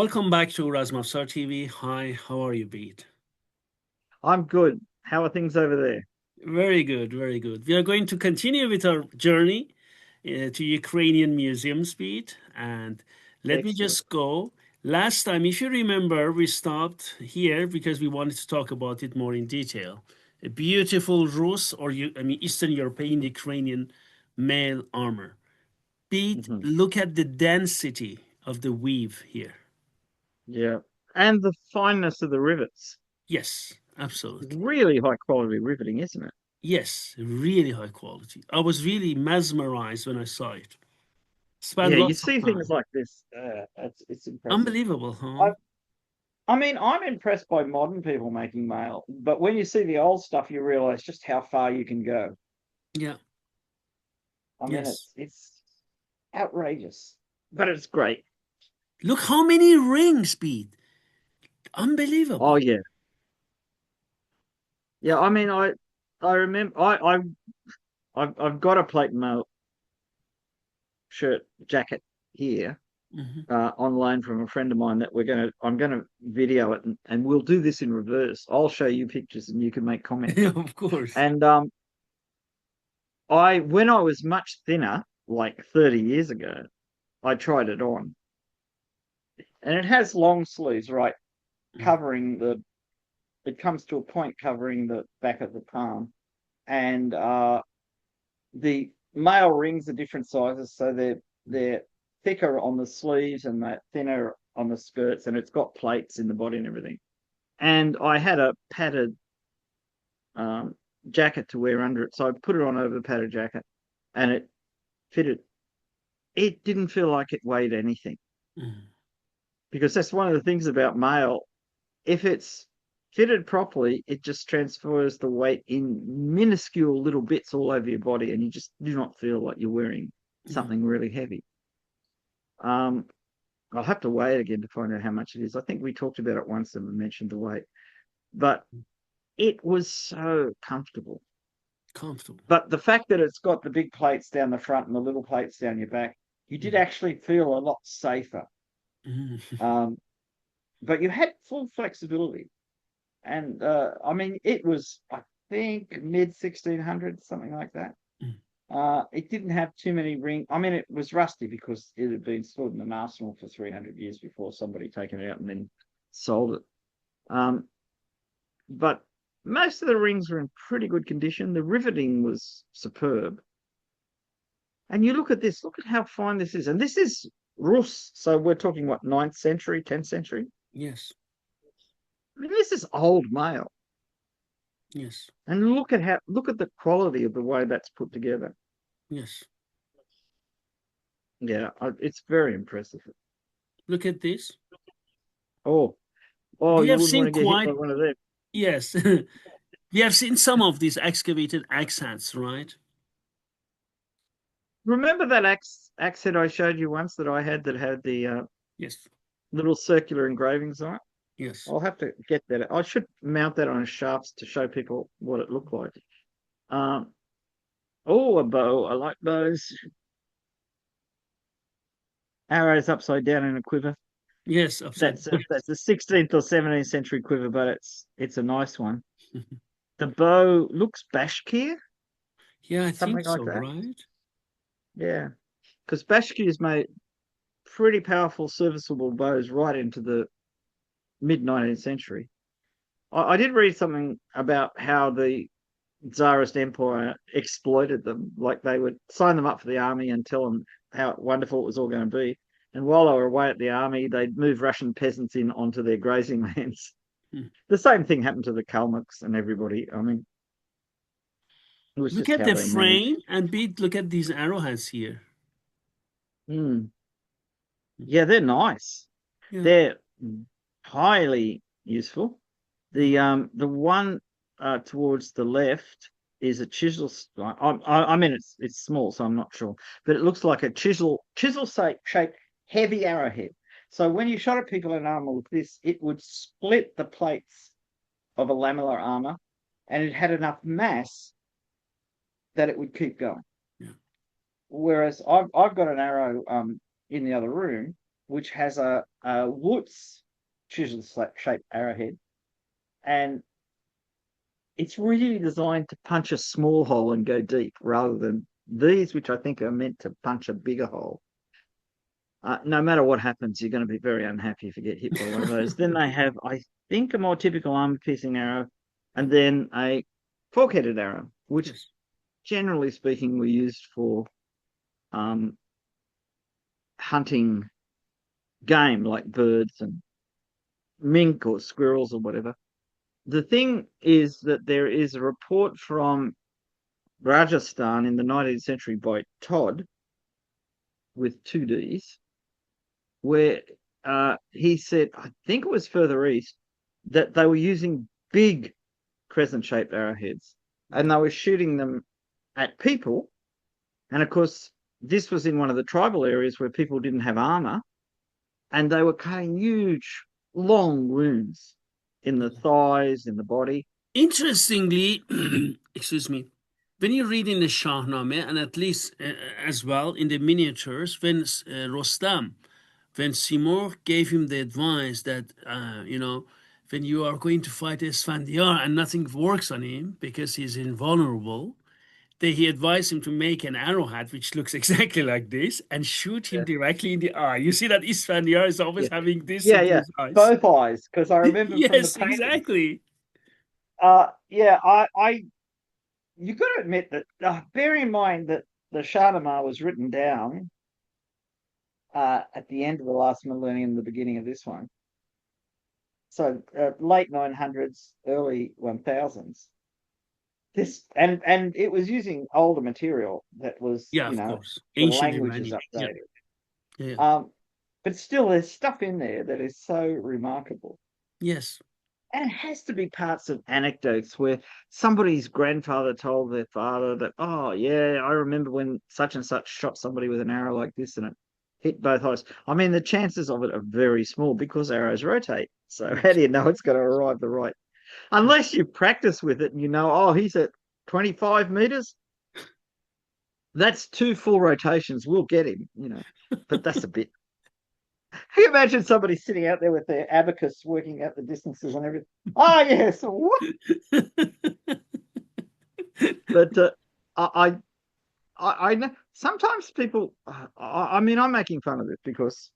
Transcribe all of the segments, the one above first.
Welcome back to Razmafsar TV. Hi, how are you, Bede? I'm good. How are things over there? Very good, very good. We are going to continue with our journey to Ukrainian museums, Bede. And let me Excellent. just go. Last time, if you remember, we stopped here because we wanted to talk about it more in detail. A beautiful Rus or Eastern European Ukrainian male armor. Bede, Hmm. look at the density of the weave here. Yeah. And the fineness of the rivets. Yes, absolutely. Really high quality riveting, isn't it? Yes, really high quality. I was really mesmerized when I saw it. Spent Yeah, you lots of see things time. like this. It's impressive. Unbelievable, huh? I, I mean, I'm impressed by modern people making mail, but when you see the old stuff, you realize just how far you can go. Yeah, I mean, yes. it's outrageous, but it's great. Look how many rings, Pete. Oh Unbelievable. yeah, yeah. I mean, I remember I've got a plate mail shirt jacket here Mhm. on loan from a friend of mine that I'm gonna video it and we'll do this in reverse. I'll show you pictures and you can make comments. Of course. And I when I was much thinner, like 30 years ago, I tried it on. And it has long sleeves, right, Mm. covering the it comes to a point covering the back of the palm. And the male rings are different sizes, so they're thicker on the sleeves and they're thinner on the skirts, and it's got plates in the body and everything. And I had a padded um, jacket to wear under it, so I put it on over the padded jacket, and it fitted. It didn't feel like it weighed anything Mm. because that's one of the things about mail. If it's fitted properly, it just transfers the weight in minuscule little bits all over your body, and you just do not feel like you're wearing Yeah. something really heavy. Um, I'll have to weigh it again to find out how much it is. I think we talked about it once and we mentioned the weight, but it was so comfortable. Comfortable. But the fact that it's got the big plates down the front and the little plates down your back, you did Mm. actually feel a lot safer. Mm. Um, but you had full flexibility. And I mean, it was, I think, mid 1600s, something like that. Mm. It didn't have too many ring. I mean, it was rusty because it had been stored in an arsenal for 300 years before somebody taken it out and then sold it. Um, but most of the rings were in pretty good condition. The riveting was superb. And you look at this, look at how fine this is. And this is Rus. So we're talking what, ninth century, 10th century? Yes. I mean, this is old mail. Yes. And look at the quality of the way that's put together. Yes. Yeah, it's very impressive. Look at this. Oh, oh, We you have wouldn't want seen to get hit by quite, one of them. yes. We have seen some of these excavated accents, right? Remember that axe head I showed you once that I had that had the Yes. little circular engravings on it? Yes. I'll have to get that. I should mount that on shafts to show people what it looked like. Um, oh, a bow. I like bows. Arrows upside down in a quiver. Yes, upside down. That's a 16th or 17th century quiver, but it's a nice one. The bow looks Bashkir, Yeah, I think something like so, that. right? Yeah, because Bashkir's made pretty powerful serviceable bows right into the mid 19th century. I did read something about how the Tsarist Empire exploited them. Like they would sign them up for the army and tell them how wonderful it was all going to be. And while they were away at the army, they'd move Russian peasants in onto their grazing lands. Hmm. The same thing happened to the Kalmucks and everybody. I mean, it was Look just at how the they managed. frame and look at these arrowheads here. Mm. Yeah, they're nice. Yeah. They're highly useful. The one towards the left is a chisel. I mean, it's small, so I'm not sure, but it looks like a chisel shaped heavy arrowhead. So when you shot at people in armor with this, it would split the plates of a lamellar armor, and it had enough mass that it would keep going. Yeah. Whereas I've got an arrow in the other room which has a Woods chisel-shaped arrowhead, and it's really designed to punch a small hole and go deep, rather than these, which I think are meant to punch a bigger hole. No matter what happens, you're going to be very unhappy if you get hit by one of those. Then they have, I think, a more typical armor-piercing arrow, and then a fork-headed arrow, which, Yes. generally speaking, were used for hunting game like birds and mink or squirrels or whatever. The thing is that there is a report from Rajasthan in the 19th century by Todd, with two Ds, where he said, I think it was further east, that they were using big crescent-shaped arrowheads, and they were shooting them at people. And of course, this was in one of the tribal areas where people didn't have armor, and they were cutting huge, long wounds in the thighs, in the body. Interestingly, excuse me, when you read in the Shahnameh, and at least as well in the miniatures, when Rostam, when Simurgh gave him the advice that, when you are going to fight Esfandiar and nothing works on him because he's invulnerable, he advised him to make an arrowhead which looks exactly like this and shoot him Yeah. directly in the eye. You see that Isfandiar is always Yeah, having this yeah, into yeah. his eyes. Both eyes, because I remember from the Yes, paintings. exactly. Yeah, you got to admit that. Bear in mind that the Shahnameh was written down at the end of the last millennium, the beginning of this one. So late 900s, early 1000s. This and it was using older material that was, Yeah, of course. the Ancient language is Iranian. Yeah, updated. yeah. But still, there's stuff in there that is so remarkable. Yes. And it has to be parts of anecdotes where somebody's grandfather told their father that, oh, yeah, I remember when such and such shot somebody with an arrow like this and it hit both eyes. I mean, the chances of it are very small because arrows rotate. So how do you know it's going to arrive the right? Unless you practice with it and you know, oh, he's at 25 meters. That's 2 full rotations. We'll get him, But that's a bit. Can you imagine somebody sitting out there with their abacus working out the distances and everything? Oh, yes. What? But I know sometimes people. I mean, I'm making fun of it because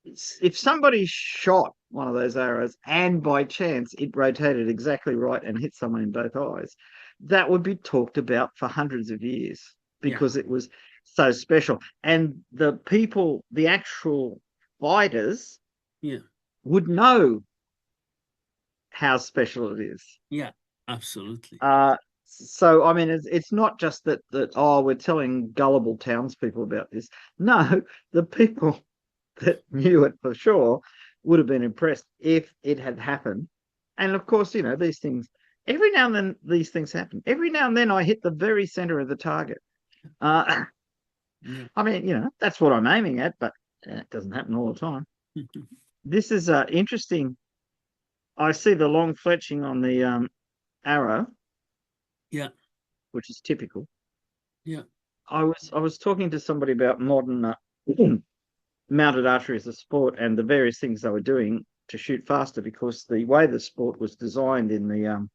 if somebody shot one of those arrows and by chance it rotated exactly right and hit someone in both eyes, that would be talked about for hundreds of years Yeah. because it was so special. And the people, the actual fighters, Yeah. would know how special it is. Yeah. Absolutely. So I mean, it's not just that oh, we're telling gullible townspeople about this. No, the people that knew it for sure would have been impressed if it had happened. And of course, these things, every now and then these things happen. Every now and then I hit the very center of the target. Yeah. I mean, that's what I'm aiming at, but it doesn't happen all the time. This is interesting. I see the long fletching on the arrow, Yeah. which is typical. Yeah. I was talking to somebody about modern mounted archery as a sport and the various things they were doing to shoot faster, because the way the sport was designed in the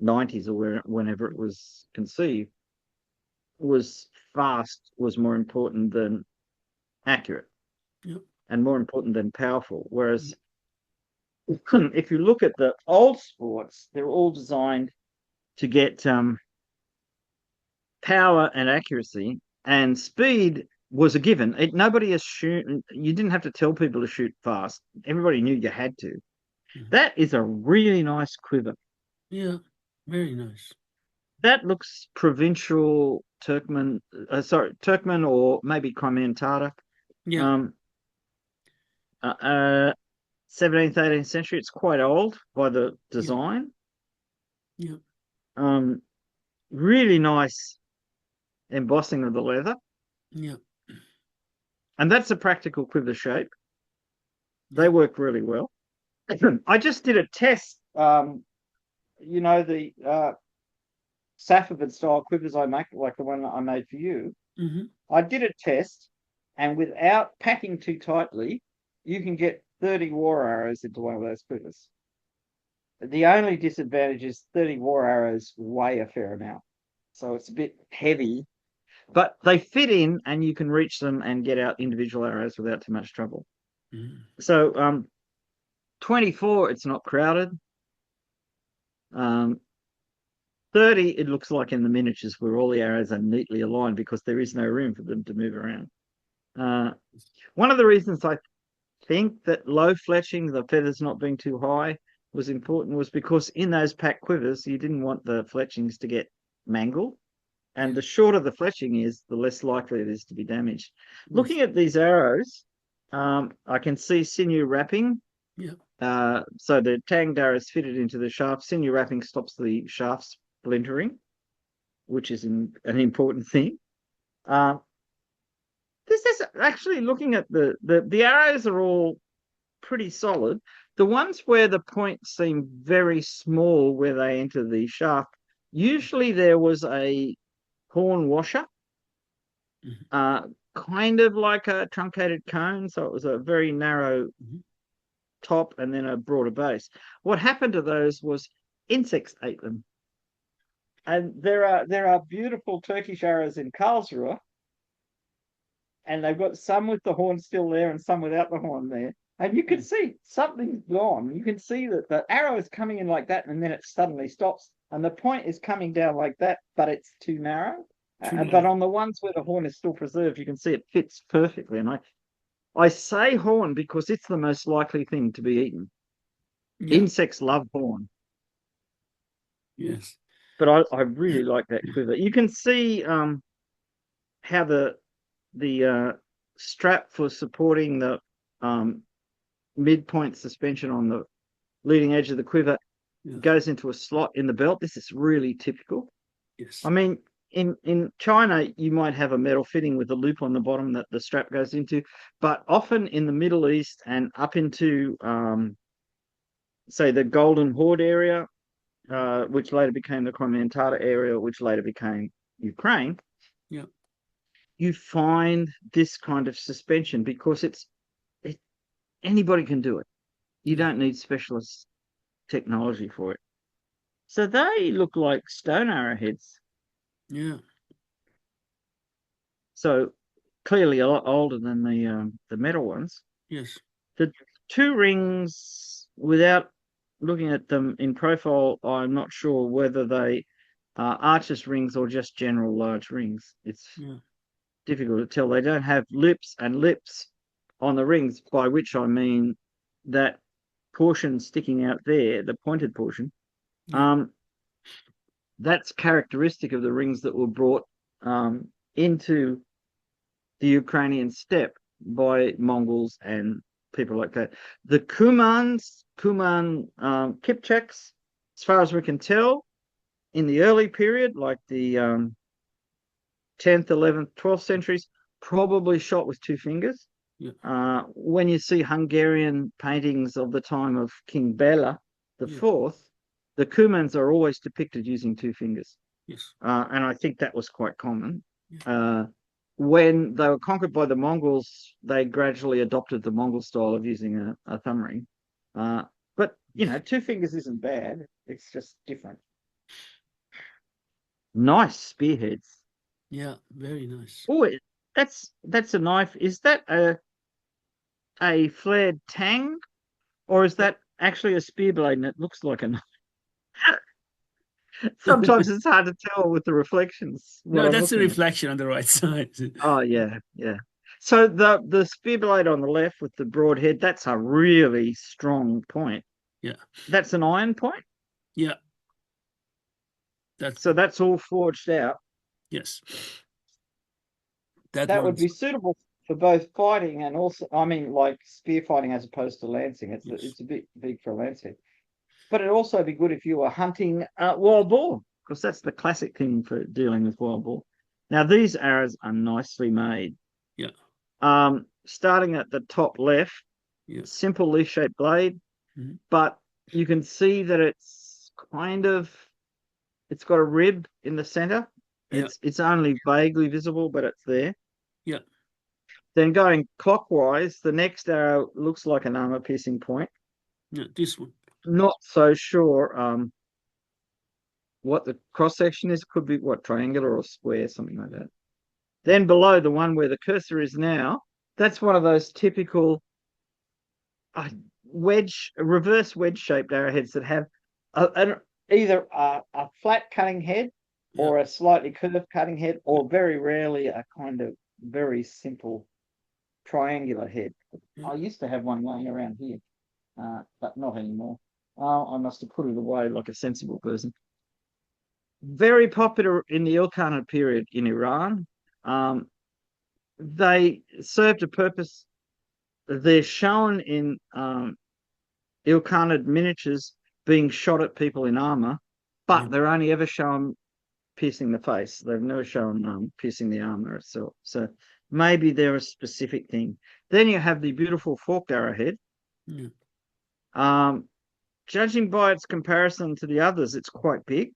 90s or whenever it was conceived was fast was more important than accurate. Yep. And more important than powerful. Whereas if you look at the old sports, they're all designed to get power and accuracy, and speed was a given. Nobody is shooting. You didn't have to tell people to shoot fast. Everybody knew you had to. That is a really nice quiver. Yeah. Very nice. That looks provincial Turkmen, Turkmen or maybe Crimean Tatar. Yeah. 17th, 18th century. It's quite old by the design. Yeah. Really nice embossing of the leather. Yeah. And that's a practical quiver shape. They work really well. I just did a test. The Safford style quivers I make, like the one I made for you. Mm-hmm. I did a test, and without packing too tightly, you can get 30 war arrows into one of those quivers. The only disadvantage is 30 war arrows weigh a fair amount. So it's a bit heavy, but they fit in and you can reach them and get out individual arrows without too much trouble. Mm. So 24, it's not crowded. 30, it looks like in the miniatures where all the arrows are neatly aligned because there is no room for them to move around. One of the reasons I think that low fletching, the feathers not being too high, was important was because in those pack quivers, you didn't want the fletchings to get mangled. And the shorter the fletching is, the less likely it is to be damaged. Yes. Looking at these arrows, I can see sinew wrapping. Yeah. So the tanged arrow is fitted into the shaft. Sinew wrapping stops the shaft splintering, which is an important thing. This is actually looking at the arrows are all pretty solid. The ones where the points seem very small where they enter the shaft, usually there was a horn washer, kind of like a truncated cone. So it was a very narrow top and then a broader base. What happened to those was insects ate them. And there are beautiful Turkish arrows in Karlsruhe, and they've got some with the horn still there and some without the horn there. And you can see something's gone. You can see that the arrow is coming in like that, and then it suddenly stops. And the point is coming down like that, but it's too narrow. But on the ones where the horn is still preserved, you can see it fits perfectly. And I say horn because it's the most likely thing to be eaten. Yeah. Insects love horn. Yes. But I really like that quiver. You can see how the strap for supporting the midpoint suspension on the leading edge of the quiver goes into a slot in the belt. This is really typical. Yes. I mean, in China, you might have a metal fitting with a loop on the bottom that the strap goes into, but often in the Middle East and up into, say, the Golden Horde area, which later became the Crimean Tatar area, which later became Ukraine, you find this kind of suspension because anybody can do it. You don't need specialist technology for it. So they look like stone arrowheads. Yeah. So clearly a lot older than the metal ones. Yes. The two rings, without looking at them in profile, I'm not sure whether they are arches rings or just general large rings. It's difficult to tell. They don't have lips on the rings, by which I mean that portion sticking out there, the pointed portion, that's characteristic of the rings that were brought into the Ukrainian steppe by Mongols and people like that. The Kuman Kipchaks, as far as we can tell, in the early period, like the 10th, 11th, 12th centuries, probably shot with two fingers. Yeah. When you see Hungarian paintings of the time of King Bela the Fourth, the Kumans are always depicted using two fingers. Yes. And I think that was quite common. When they were conquered by the Mongols, they gradually adopted the Mongol style of using a thumb ring. But, two fingers isn't bad. It's just different. Nice spearheads. Yeah, very nice. Oh, that's a knife. Is that a flared tang, or is that actually a spear blade and it looks like a knife? Sometimes it's hard to tell with the reflections. No, that's a reflection on the right side. Oh, yeah. So the spear blade on the left with the broad head, that's a really strong point. Yeah. That's an iron point? Yeah. So that's all forged out? Yes. That would be suitable for both fighting and also, like spear fighting as opposed to lancing. It's a bit big for lancing. But it'd also be good if you were hunting wild boar, because that's the classic thing for dealing with wild boar. Now, these arrows are nicely made. Yeah. Starting at the top left, simple leaf-shaped blade, but you can see that it's got a rib in the center. It's only vaguely visible, but it's there. Yeah. Then going clockwise, the next arrow looks like an armor piercing point. Yeah, this one. Not so sure what the cross section is. Could be what, triangular or square, something like that. Then below, the one where the cursor is now, that's one of those typical reverse wedge shaped arrowheads that have either a flat cutting head or a slightly curved cutting head, or very rarely a kind of very simple triangular head. I used to have one laying around here, but not anymore. I must have put it away like a sensible person. Very popular in the Ilkhanate period in Iran. They served a purpose. They're shown in Ilkhanate miniatures being shot at people in armor, but they're only ever shown piercing the face. They've never shown piercing the armor itself. So maybe they're a specific thing. Then you have the beautiful forked arrowhead. Judging by its comparison to the others, it's quite big.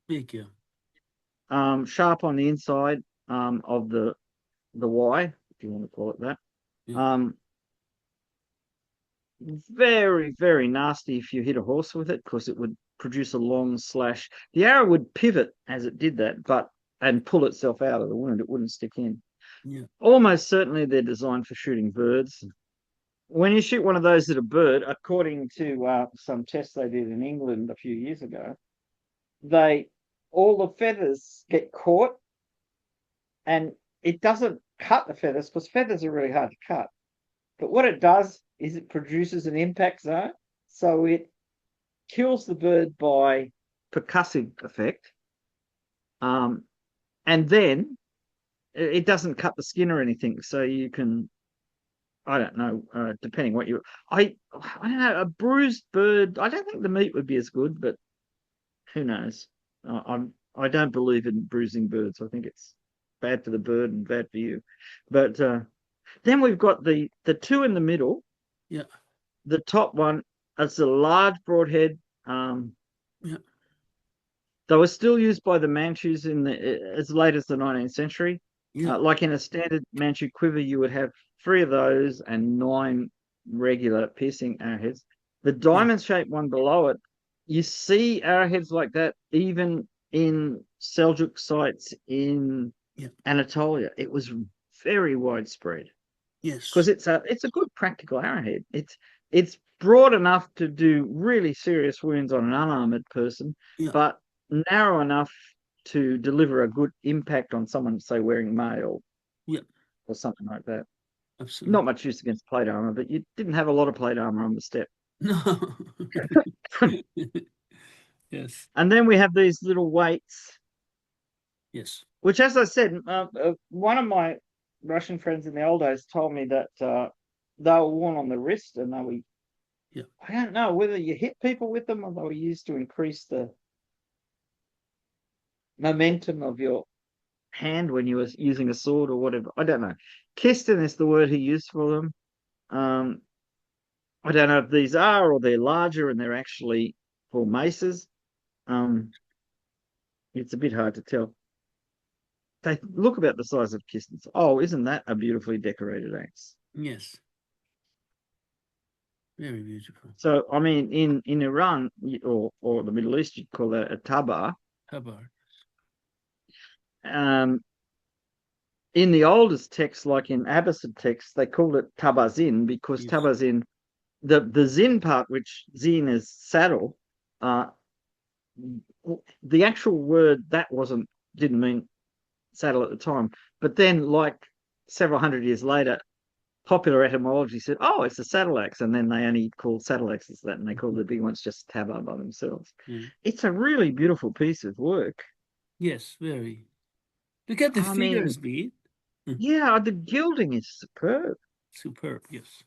Big, yeah. Sharp on the inside of the Y, if you want to call it that. Yeah. Very, very nasty if you hit a horse with it, because it would produce a long slash. The arrow would pivot as it did that, and pull itself out of the wound. It wouldn't stick in. Yeah. Almost certainly they're designed for shooting birds. When you shoot one of those at a bird, according to some tests they did in England a few years ago, all the feathers get caught, and it doesn't cut the feathers, because feathers are really hard to cut. But what it does is it produces an impact zone, so it kills the bird by percussive effect, and then it doesn't cut the skin or anything. So you can, I don't know, depending what I don't know, a bruised bird. I don't think the meat would be as good, but who knows? I don't believe in bruising birds. I think it's bad for the bird and bad for you. But then we've got the two in the middle. Yeah. The top one, it's a large broadhead. Yeah. They were still used by the Manchus as late as the 19th century. Yeah. Like in a standard Manchu quiver, you would have 3 of those and 9 regular piercing arrowheads. The diamond-shaped one below it, you see arrowheads like that even in Seljuk sites in Anatolia. It was very widespread. Yes. Because it's a good practical arrowhead. It's broad enough to do really serious wounds on an unarmored person, but narrow enough to deliver a good impact on someone, say, wearing mail, or something like that. Absolutely. Not much use against plate armor, but you didn't have a lot of plate armor on the steppe. No. Yes. And then we have these little weights. Yes. Which, as I said, one of my Russian friends in the old days told me that they were worn on the wrist, and they were. I don't know whether you hit people with them, or they were used to increase the momentum of your hand when you were using a sword or whatever. I don't know. Kistin is the word he used for them. I don't know if these are, or they're larger and they're actually for maces. It's a bit hard to tell. They look about the size of Kistins. Oh, isn't that a beautifully decorated axe? Yes. Very beautiful. So, I mean, in Iran or the Middle East, you'd call that a tabar. Tabar. In the oldest texts, like in Abbasid texts, they called it tabazin, because tabazin, the zin part, which zin is saddle, the actual word that didn't mean saddle at the time. But then, like several hundred years later, popular etymology said, oh, it's a saddle axe. And then they only called saddle axes that, and they called the big ones just tabar by themselves. It's a really beautiful piece of work. Yes, very. Look at the figures, Bede. Yeah, the gilding is superb. Superb, yes.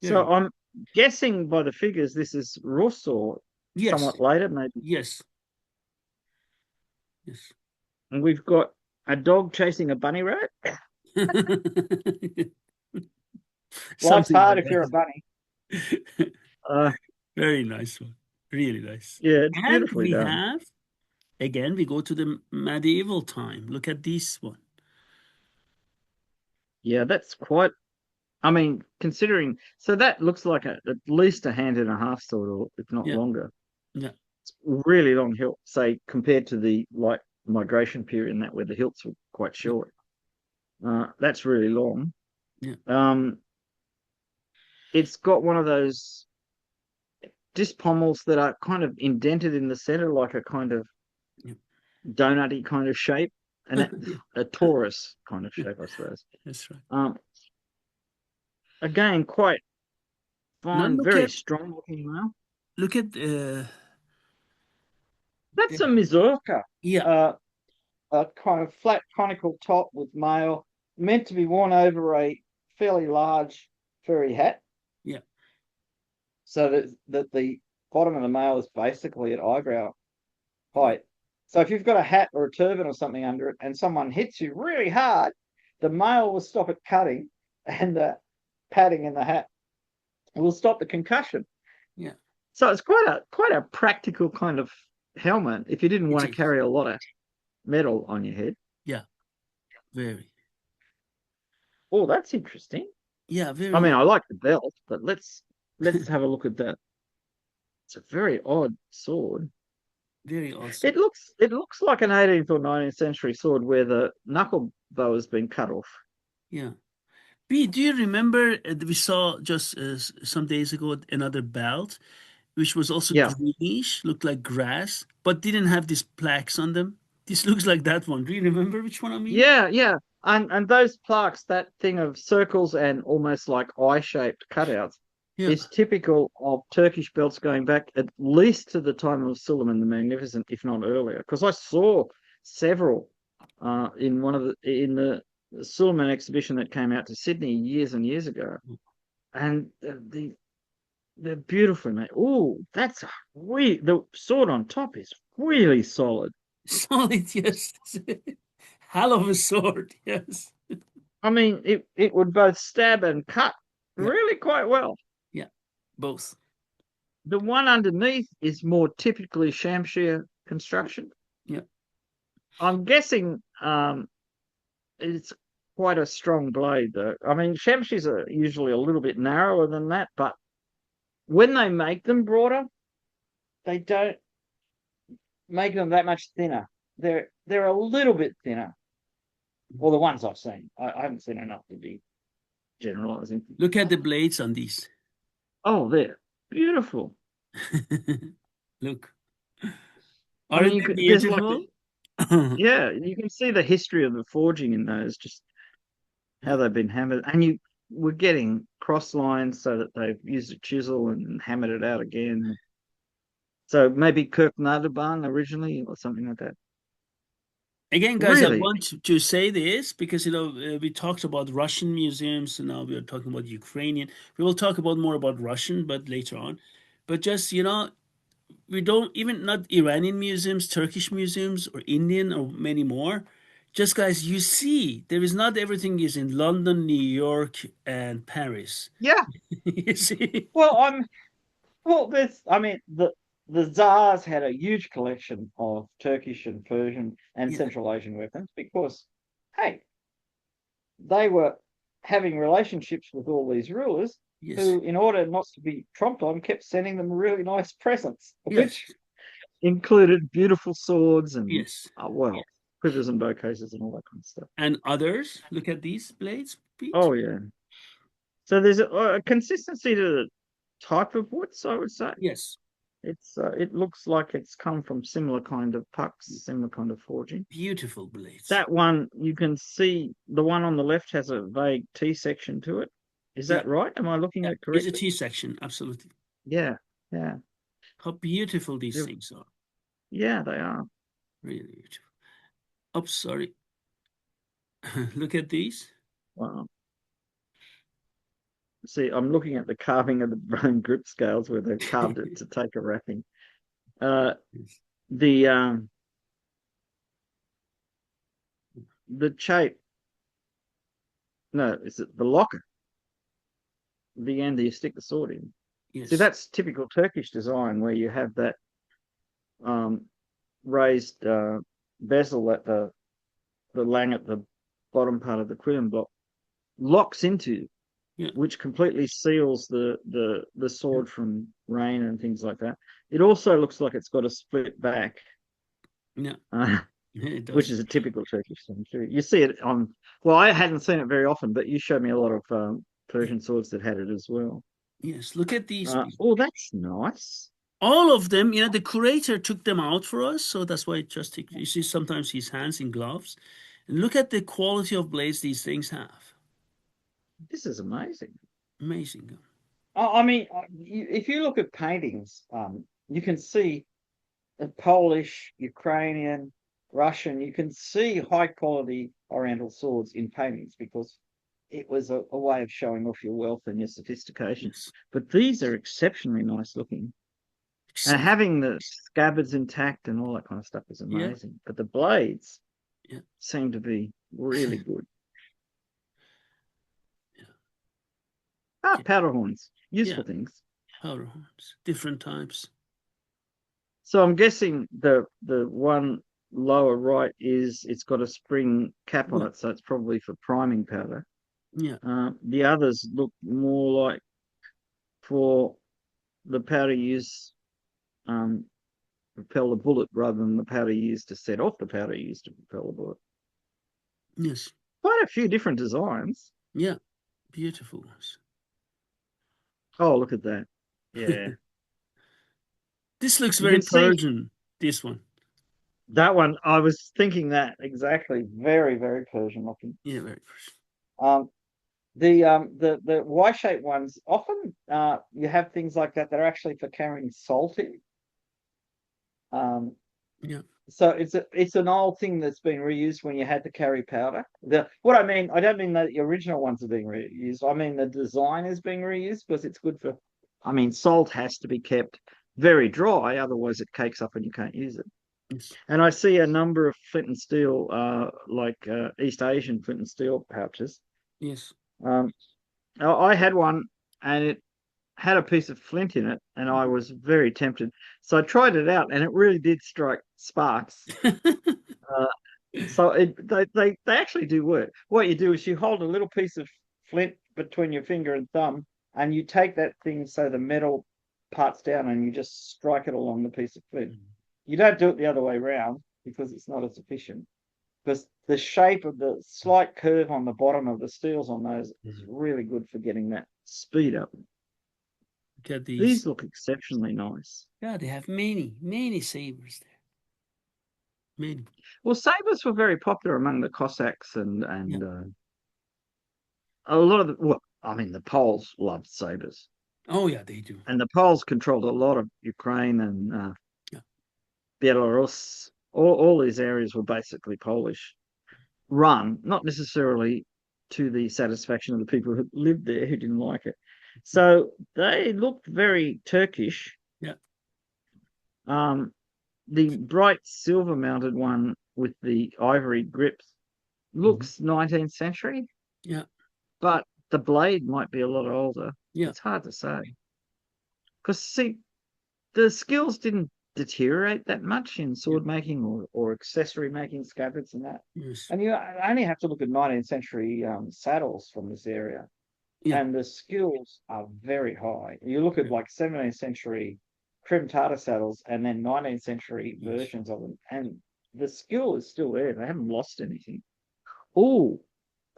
So I'm guessing by the figures this is Rus, or somewhat later, maybe. Yes. Yes. And we've got a dog chasing a bunny rabbit. Life's hard if you're a bunny. Very nice one. Really nice. Yeah, it's beautifully done. Have, again, we go to the medieval time. Look at this one. Yeah, that's quite. I mean, considering so that looks like at least a hand and a half sword, or if not Yeah, longer. yeah, It's really long hilt, say compared to the like migration period and that where the hilts were quite yeah, short. That's really long. yeah, Um, it's got one of those disc pommels that are kind of indented in the center, like a kind of yeah. donutty kind of shape, and Yeah, a torus kind of shape, I suppose. that's right. Um, Again, quite Now fine, look very at strong looking now. look at That's a the- Mizorka, yeah, uh, a kind of flat conical top with mail, meant to be worn over a fairly large furry hat, yeah, so that the bottom of the mail is basically at eyebrow yeah. height. So if you've got a hat or a turban or something under it, and someone hits you really hard, the mail will stop it cutting, and the padding in the hat will stop the concussion. Yeah. So it's quite a practical kind of helmet if you didn't It want to is. carry a lot of metal on your head. Yeah, very. Oh, that's interesting. Yeah, I mean, very, I like the belt, but let's have a look at that. It's a very odd sword. very awesome. It looks like an 18th or 19th century sword where the knuckle bow has been cut off. Yeah. B, do you remember we saw just some days ago another belt, which was also Yeah, greenish, looked like grass, but didn't have these plaques on them? This looks like that one. Do you remember which one I mean? yeah. And those plaques, that thing of circles and almost like eye-shaped cutouts, Yeah. is typical of Turkish belts going back at least to the time of Suleiman the Magnificent, if not earlier. Because I saw several in the Suleiman exhibition that came out to Sydney years and years ago, and they're beautiful, mate. Oh, the sword on top is really solid. Solid, yes. Hell of a sword, yes. I mean, it would both stab and cut Yeah, really quite well. yeah, both. The one underneath is more typically Shamshir construction. Yeah, I'm guessing it's quite a strong blade, though. I mean, Shamshirs are usually a little bit narrower than that, but when they make them broader, they don't make them that much thinner. They're a little bit thinner. Well, the ones I've seen, I haven't seen enough to be generalizing. look at the blades on these. Oh, they're beautiful. Look, I mean, aren't they there's like beautiful? yeah, you can see the history of the forging in those, just how Yeah, they've been hammered, and we're getting cross lines so that they've used a chisel and hammered it out again. So maybe Kirk Nadaban originally or something like that. again, guys, I Really? want to say this because we talked about Russian museums, and now we are talking about Ukrainian. We will talk about more about Russian, but later on. But just we don't even not Iranian museums, Turkish museums, or Indian, or many more. Just guys, you see, there is not everything is in London, New York, and Paris. Yeah. You see? Well, there's I mean the Tsars had a huge collection of Turkish and Persian and Yeah. Central Asian weapons because hey, they were having relationships with all these rulers Yes. who, in order not to be tromped on, kept sending them really nice presents, Yes. which included beautiful swords and, Yes. well, quivers and bow cases and all that kind of stuff. And others, look at these blades, Pete. Oh, yeah. So there's a consistency to the type of woods, I would say. Yes. It looks like it's come from similar kind of pucks, similar kind of forging. Beautiful blades. That one, you can see the one on the left has a vague T section to it. Is Yeah. that right? Am I looking Yeah. at it It's a correctly? T section. Absolutely. Yeah, yeah. How beautiful these They're- things are. Yeah, they are. Really beautiful. Oh, sorry. Look at these. Wow. See, I'm looking at the carving of the bone grip scales where they've carved it to take a wrapping. Uh, Yes. the the shape, no, is it the locker? The end that you stick the sword in. See, Yes. that's typical Turkish design where you have that um, raised bezel at the lang at the bottom part of the quilling block, locks into, Yeah. which completely seals the sword from rain and things like that. It also looks like it's got a split back, Yeah. uh, Yeah, it which does. is a typical Turkish thing too. You see it on. Well, I hadn't seen it very often, but you showed me a lot of Yeah. Persian swords that had it as well. Yes. Look at these. Oh, that's nice. All of them, the curator took them out for us, so that's why it just you see sometimes his hands in gloves. And look at the quality of blades these things have. This is amazing. Amazing. I mean, if you look at paintings, you can see Polish, Ukrainian, Russian. You can see high quality Oriental swords in paintings because it was a way of showing off your wealth and your sophistication. Yes. But these are exceptionally nice looking. And Except, having the scabbards intact and all that kind of stuff is yeah, amazing. But the blades yeah, seem to be really good. yeah, Ah, yeah, powder horns, yeah. useful things. Powder horns, different types. So I'm guessing the one lower right is it's got a spring cap on Yeah, it, so it's probably for priming powder. yeah, The others look more like for the powder use propel the bullet rather than the powder used to set off the powder used to propel the bullet. yes, Quite a few different designs. yeah. Beautiful ones. Oh, look at that. Yeah. This looks You very can see Persian. This one. that one. I was thinking that exactly. Very, very Persian looking. Yeah, very Persian. Um, the Y-shaped ones often you have things like that that are actually for carrying salt in. Um, Yeah, so it's an old thing that's been reused when you had to carry powder. What I mean, I don't mean that the original ones are being reused. I mean the design is being reused because it's good for. I mean, salt has to be kept very dry, otherwise it cakes up and you can't use it. yes, And I see a number of flint and steel, East Asian flint and steel pouches. yes. Um, I had one, and it had a piece of flint in it, and I was very tempted. So I tried it out, and it really did strike sparks. Uh, they actually do work. What you do is you hold a little piece of flint between your finger and thumb, and you take that thing so the metal parts down, and you just strike it along the piece of flint. You don't do it the other way around because it's not as efficient. Because the shape of the slight curve on the bottom of the steels on those is really good for getting that speed up. Look at these. These look exceptionally nice. Yeah, they have many, many sabers there. Many. Well, sabers were very popular among the Cossacks and Yeah. a lot of well, I mean, the Poles loved sabers, Oh, yeah, they do. and the Poles controlled a lot of Ukraine and Yeah. Belarus. All these areas were basically Polish run, not necessarily to the satisfaction of the people who lived there who didn't like it. So they looked very Turkish. Yeah. The bright silver mounted one with the ivory grips looks 19th century, Yeah. but the blade might be a lot older. Yeah. It's hard to say. Because, see, the skills didn't deteriorate that much in Yeah. sword making or accessory making, scabbards and that. Yes. And you only have to look at 19th century saddles from this area, Yeah. and the skills are very high. You look at like 17th century Crim Tartar saddles and then 19th century Yes. versions of them, and the skill is still there. They haven't lost anything. Oh,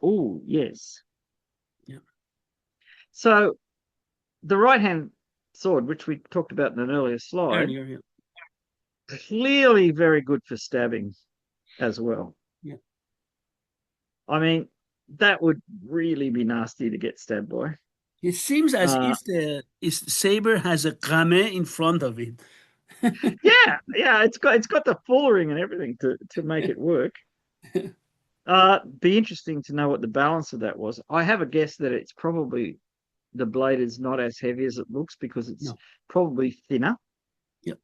oh, yes. Yeah. So the right hand sword, which we talked about in an earlier slide, Earlier, yeah. clearly very good for stabbing as well. Yeah. I mean, that would really be nasty to get stabbed by. It seems as Uh, if the saber has a game in front of it. yeah, it's got the fullering and everything to make it work. Be interesting to know what the balance of that was. I have a guess that it's probably the blade is not as heavy as it looks because it's No. probably thinner. Yep.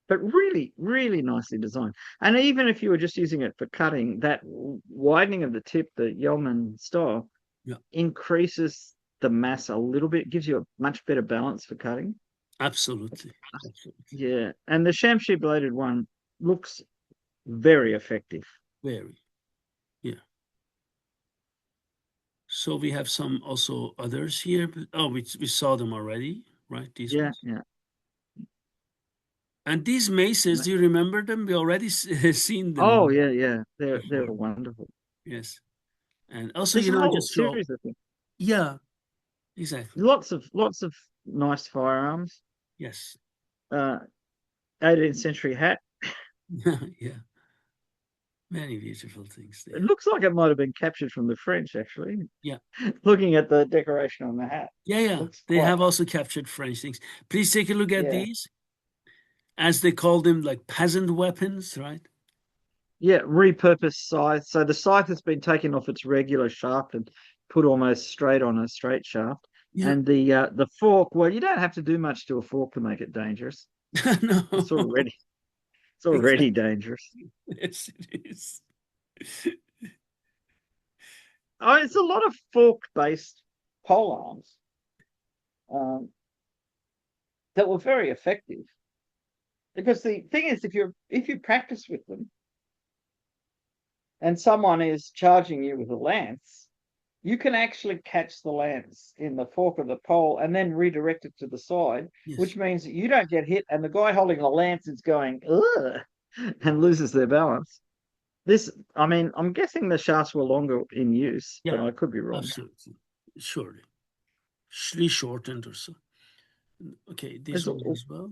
But really, really nicely designed. And even if you were just using it for cutting, that widening of the tip, the yeoman style, Yeah. increases the mass a little bit, gives you a much better balance for cutting. Absolutely. Absolutely. Yeah. And the Shamshi bladed one looks very effective. Very. Yeah. So we have some also others here. Oh, we saw them already, right? These Yeah, ones. yeah. And these maces, do you remember them? We already seen Oh, them yeah, yeah. They're before. wonderful. Yes. And also, There's a I whole just saw, series of things. yeah, exactly. Lots of nice firearms. Yes. 18th century hat. Yeah. Many beautiful things It there. looks like it might have been captured from the French, actually. Yeah. Looking at the decoration on the hat, Yeah, yeah. looks They quite, have also captured French things. Please take a look at yeah, these, as they call them, like peasant weapons, right? yeah, repurposed scythe. So the scythe has been taken off its regular shaft and put almost straight on a straight shaft. Yeah. And the fork, well, you don't have to do much to a fork to make it dangerous. It's No, already it's already exactly. dangerous. Yes, it is. Oh, it's a lot of fork-based pole arms um, that were very effective. Because the thing is, if you practice with them, and someone is charging you with a lance, you can actually catch the lance in the fork of the pole and then redirect it to the side, Yes. which means that you don't get hit, and the guy holding the lance is going, ugh, and loses their balance. This, I mean, I'm guessing the shafts were longer in use, but Yeah, I could be wrong. absolutely. Surely. Shortened or so. Okay, these There's ones as well.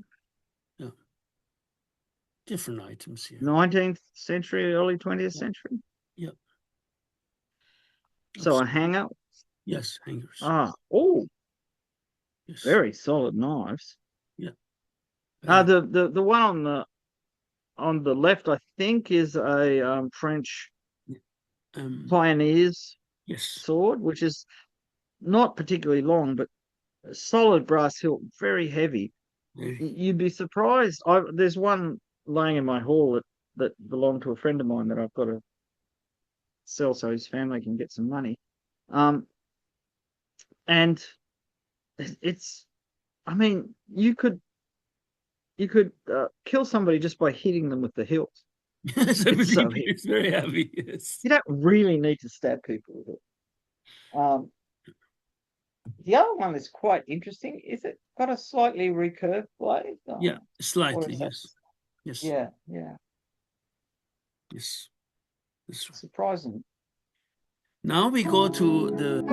Yeah. Different items here. 19th century, early 20th Yeah. century. Yeah. So a Absolutely. hanger. Yes, hangers. Oh, Yes. very solid knives. Yeah. The one on the left, I think, is a French Yeah. Um, pioneer's yes. sword, which is not particularly long, but a solid brass hilt, very heavy. Very. You'd be surprised. There's one laying in my hall that belonged to a friend of mine that I've got to sell so his family can get some money. Um, and it's, I mean, you could kill somebody just by hitting them with the hilt. Yes, I It's so believe heavy. it's very heavy. Yes. You don't really need to stab people with it. The other one is quite interesting. Is it got a slightly recurved blade? Yeah, Or slightly. is that? Yes. Yes. Yeah, yeah. Yes. That's right. Surprising. Now we go to the